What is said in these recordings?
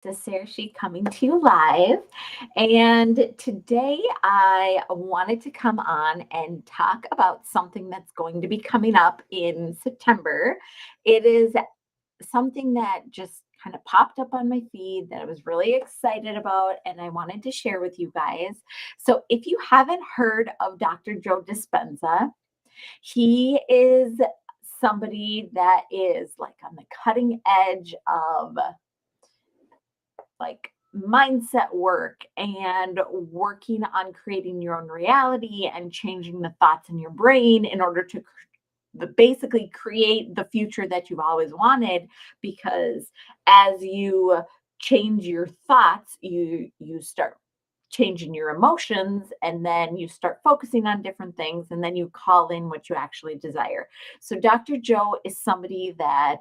This is Sarah She coming to you live. And today I wanted to come on and talk about something that's going to be coming up in September. It is something that just kind of popped up on my feed that I was really excited about and I wanted to share with you guys. So, if you haven't heard of Dr. Joe Dispenza, he is somebody that is like on the cutting edge of like mindset work and working on creating your own reality and changing the thoughts in your brain in order to basically create the future that you've always wanted, because as you change your thoughts, you start changing your emotions, and then you start focusing on different things, and then you call in what you actually desire. So Dr. Joe is somebody that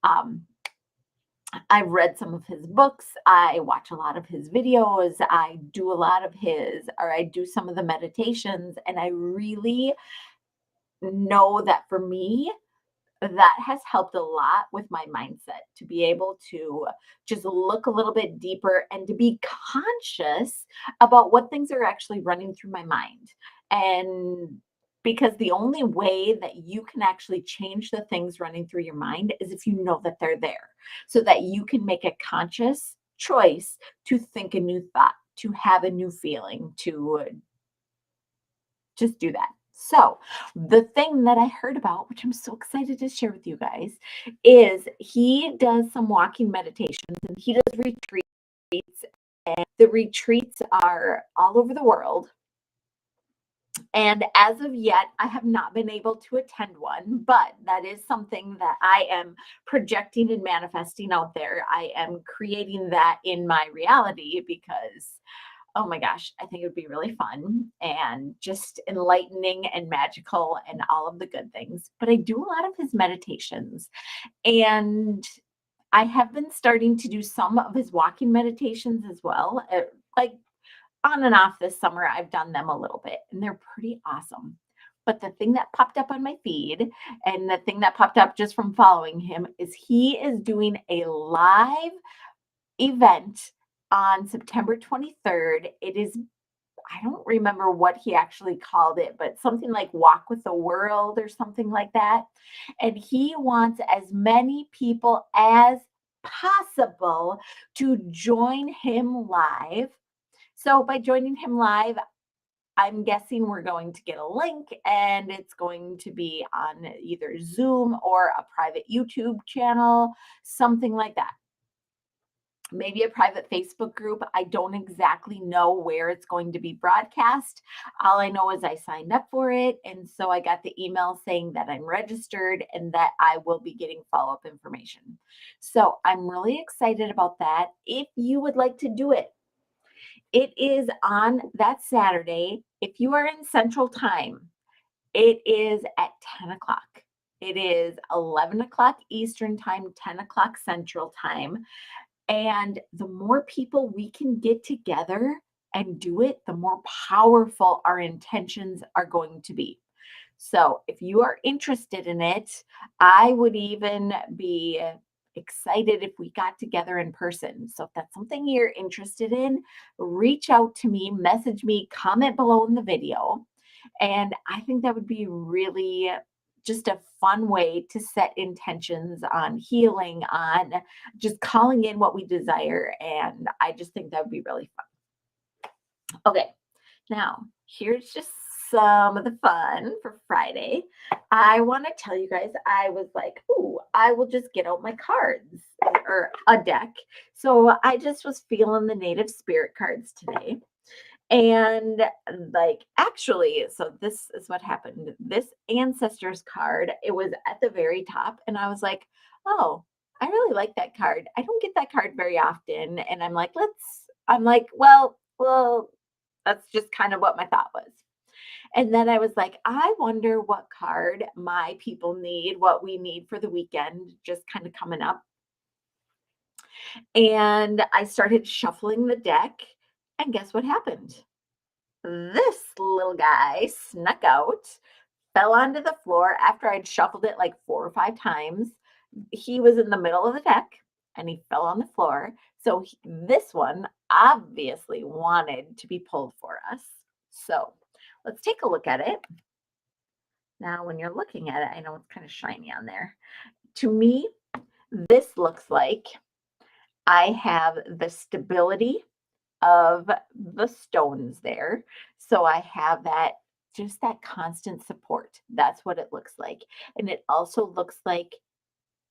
um, I've read some of his books. I watch a lot of his videos. I do a lot of his, or I do some of the meditations. And I really know that for me, that has helped a lot with my mindset to be able to just look a little bit deeper and to be conscious about what things are actually running through my mind. And because the only way that you can actually change the things running through your mind is if you know that they're there, so that you can make a conscious choice to think a new thought, to have a new feeling, to just do that. So, the thing that I heard about, which I'm so excited to share with you guys, is he does some walking meditations and he does retreats. And the retreats are all over the world. And as of yet, I have not been able to attend one, but that is something that I am projecting and manifesting out there. I am creating that in my reality because, oh my gosh, I think it would be really fun and just enlightening and magical and all of the good things. But I do a lot of his meditations, and I have been starting to do some of his walking meditations as well. Like on and off this summer, I've done them a little bit, and they're pretty awesome. But the thing that popped up on my feed, and the thing that popped up just from following him, is he is doing a live event on September 23rd. It is, I don't remember what he actually called it, but something like Walk with the World or something like that. And he wants as many people as possible to join him live. So by joining him live, I'm guessing we're going to get a link and it's going to be on either Zoom or a private YouTube channel, something like that. Maybe a private Facebook group. I don't exactly know where it's going to be broadcast. All I know is I signed up for it. And so I got the email saying that I'm registered and that I will be getting follow up information. So I'm really excited about that. If you would like to do it, it is on that Saturday. If you are in Central Time, it is at 10 o'clock. It is 11 o'clock Eastern Time, 10 o'clock Central Time. And the more people we can get together and do it, the more powerful our intentions are going to be. So, if you are interested in it, I would even be excited if we got together in person. So, if that's something you're interested in, reach out to me, message me, comment below in the video. And I think that would be really just a fun way to set intentions on healing, on just calling in what we desire. And I just think that would be really fun. Okay, now here's just some of the fun for Friday. I want to tell you guys, I was like, oh, I will just get out my cards or a deck. So I just was feeling the native spirit cards today. And like, actually, so this is what happened. This ancestors card, it was at the very top. And I was like, oh, I really like that card. I don't get that card very often. And I'm like, well, that's just kind of what my thought was. And then I was like, I wonder what card my people need, what we need for the weekend, just kind of coming up. And I started shuffling the deck. And guess what happened? This little guy snuck out, fell onto the floor after I'd shuffled it like 4 or 5 times. He was in the middle of the deck. and he fell on the floor. So this one obviously wanted to be pulled for us. So let's take a look at it. Now, when you're looking at it, I know it's kind of shiny on there. To me, this looks like I have the stability of the stones there. So I have that, just that constant support. That's what it looks like. And it also looks like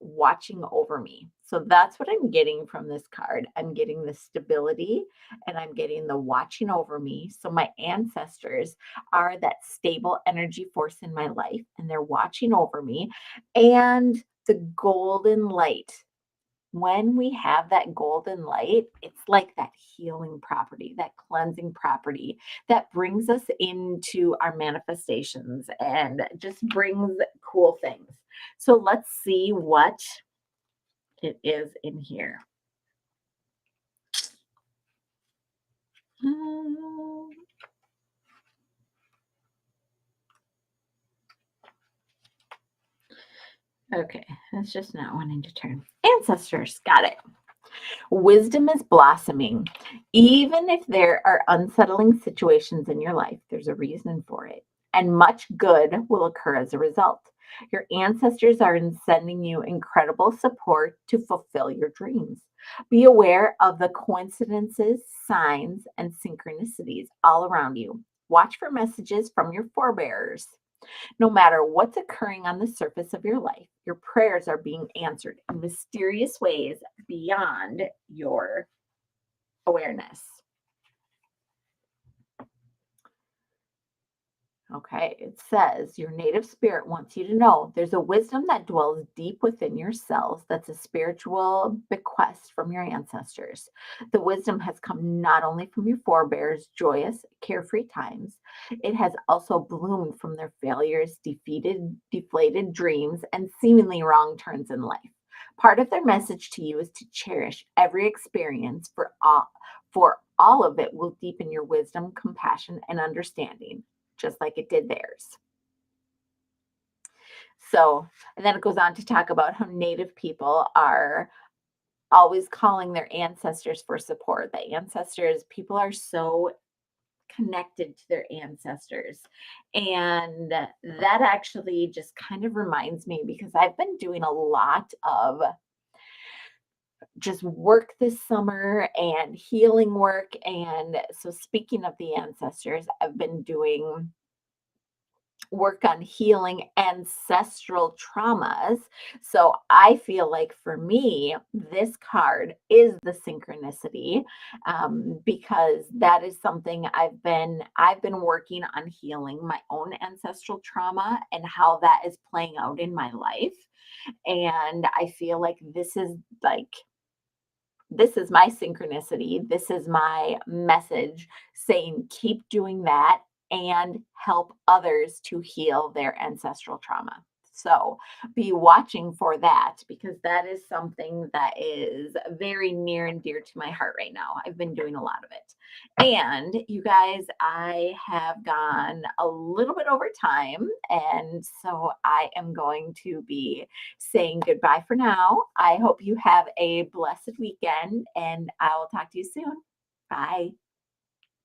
watching over me. So that's what I'm getting from this card. I'm getting the stability and I'm getting the watching over me. So my ancestors are that stable energy force in my life and they're watching over me. And the golden light, when we have that golden light, it's like that healing property, that cleansing property that brings us into our manifestations and just brings cool things. So let's see what it is in here. Um, Okay, that's just not wanting to turn. Ancestors, got it. Wisdom is blossoming. Even if there are unsettling situations in your life, there's a reason for it, and much good will occur as a result. Your ancestors are sending you incredible support to fulfill your dreams. Be aware of the coincidences, signs, and synchronicities all around you. Watch for messages from your forebears. No matter what's occurring on the surface of your life, your prayers are being answered in mysterious ways beyond your awareness. Okay, it says your native spirit wants you to know there's a wisdom that dwells deep within your cells that's a spiritual bequest from your ancestors. The wisdom has come not only from your forebears' joyous, carefree times, it has also bloomed from their failures, deflated dreams, and seemingly wrong turns in life. Part of their message to you is to cherish every experience, for all of it will deepen your wisdom, compassion, and understanding just like it did theirs. So, and then it goes on to talk about how Native people are always calling their ancestors for support. The ancestors, people are so connected to their ancestors. And that actually just kind of reminds me because I've been doing a lot of just work this summer and healing work. And so, speaking of the ancestors, I've been doing work on healing ancestral traumas. So I feel like for me, this card is the synchronicity because that is something I've been working on healing my own ancestral trauma and how that is playing out in my life. And I feel like this is my synchronicity. This is my message saying, keep doing that and help others to heal their ancestral trauma. So be watching for that because that is something that is very near and dear to my heart right now. I've been doing a lot of it. And you guys, I have gone a little bit over time. And so I am going to be saying goodbye for now. I hope you have a blessed weekend and I will talk to you soon. Bye.